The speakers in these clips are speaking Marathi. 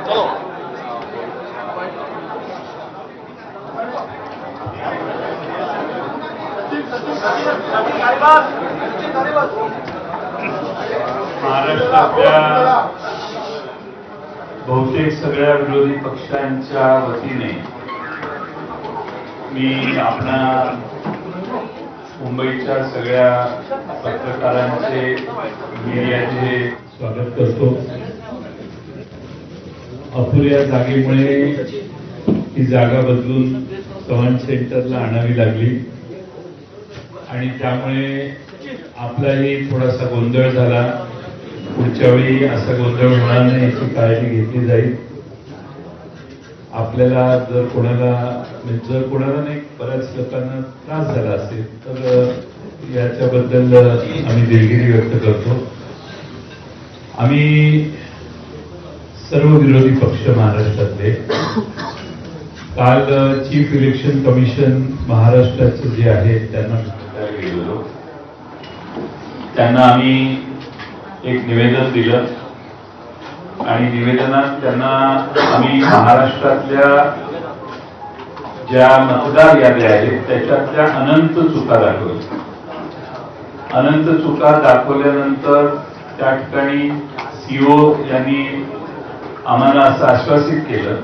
महाराष्ट्रातल्या बहुतेक सगळ्या विरोधी पक्षांच्या वतीने मी आपल्या मुंबईच्या सगळ्या पत्रकारांचे मीडियाचे स्वागत करतो। अपुऱ्या जागेमुळे ही जागा बदलून चव्हाण सेंटरला आणावी लागली आणि त्यामुळे आपलाही थोडासा गोंधळ झाला। पुढच्या वेळी असा गोंधळ होणार नाही याची काळजी घेतली जाईल। आपल्याला जर कोणाला नाही बऱ्याच लोकांना त्रास झाला असेल तर याच्याबद्दल आम्ही दिलगिरी व्यक्त करतो। आम्ही सर्व विरोधी पक्ष महाराष्ट्रातले काल चीफ इलेक्शन कमिशन महाराष्ट्राचे जे आहे त्यांना गेलो, त्यांना आम्ही एक निवेदन दिलं आणि निवेदनात त्यांना आम्ही महाराष्ट्रातल्या ज्या मतदार याद्या आहेत त्याच्यातल्या अनंत चुका दाखवल्या। अनंत चुका दाखवल्यानंतर त्या ठिकाणी सीओ यांनी आम्हाला असं आश्वासित केलं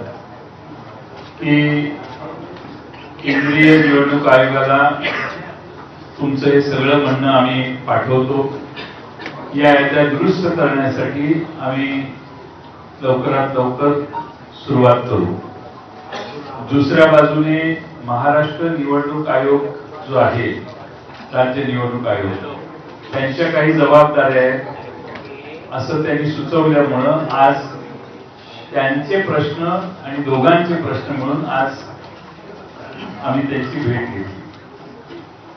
की केंद्रीय निवडणूक आयोगाला तुमचं हे सगळं म्हणणं आम्ही पाठवतो, या याद्या दुरुस्त करण्यासाठी आम्ही लवकरात लवकर सुरुवात करू। दुसऱ्या बाजूने महाराष्ट्र निवडणूक आयोग जो आहे, राज्य निवडणूक आयोग, त्यांच्या काही जबाबदाऱ्या आहेत असं त्यांनी सुचवल्यामुळं आज त्यांचे प्रश्न आणि दोघांचे प्रश्न म्हणून आज आम्ही त्यांची भेट घेतली।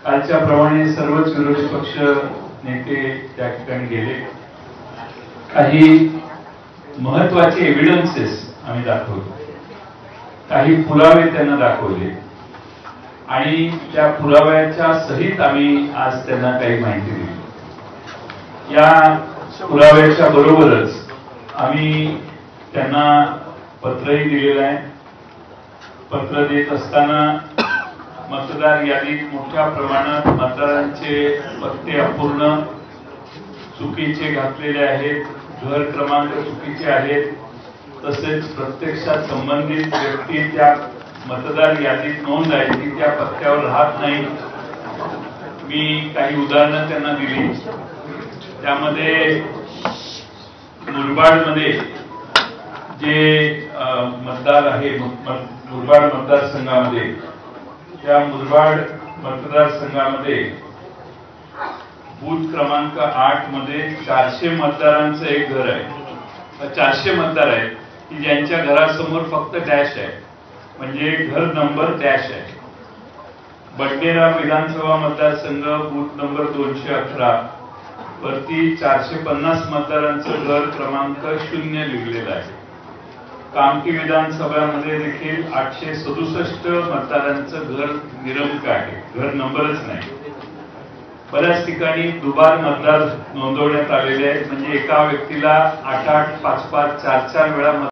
कालच्या प्रमाणे सर्वच विरोधी पक्ष नेते त्या ठिकाणी गेले। काही महत्वाचे एव्हिडन्सेस आम्ही दाखवले, काही पुरावे त्यांना दाखवले आणि त्या पुराव्याच्या सहित आम्ही आज त्यांना काही माहिती दिली। या पुराव्याच्या बरोबरच आम्ही त्यांना पत्रही दिलेलं आहे। पत्र देत असताना मतदार यादीत मोठ्या प्रमाणात मतदारांचे पत्ते अपूर्ण चुकीचे घातलेले आहेत, घर क्रमांक चुकीचे आहेत, तसेच प्रत्यक्षात संबंधित व्यक्ती त्या मतदार यादीत नोंद आहे ती त्या पत्त्यावर राहत नाही। मी काही उदाहरणं त्यांना दिली। त्यामध्ये मुरबाडमध्ये जे मतदार आहे, मुरबाड मतदारसंघामध्ये, त्या मुरबाड मतदारसंघामध्ये बूथ क्रमांक 8 मध्ये 400 मतदारांचं एक घर आहे। 400 मतदार आहेत की ज्यांच्या घरासमोर फक्त डॅश आहे, म्हणजे घर नंबर डॅश आहे। बडनेरा विधानसभा मतदारसंघ बूथ नंबर 211 वरती 450 मतदारांचं घर क्रमांक 0 लिहिलेलं आहे। कामठी विधानसभामध्ये देखील 867 मतदारांचं घर निरंक आहे, घर नंबरच नाही। बऱ्याच ठिकाणी दुबार मतदार नोंदवण्यात आलेले आहेत, म्हणजे एका व्यक्तीला 8-8, 5-5, 4-4 वेळा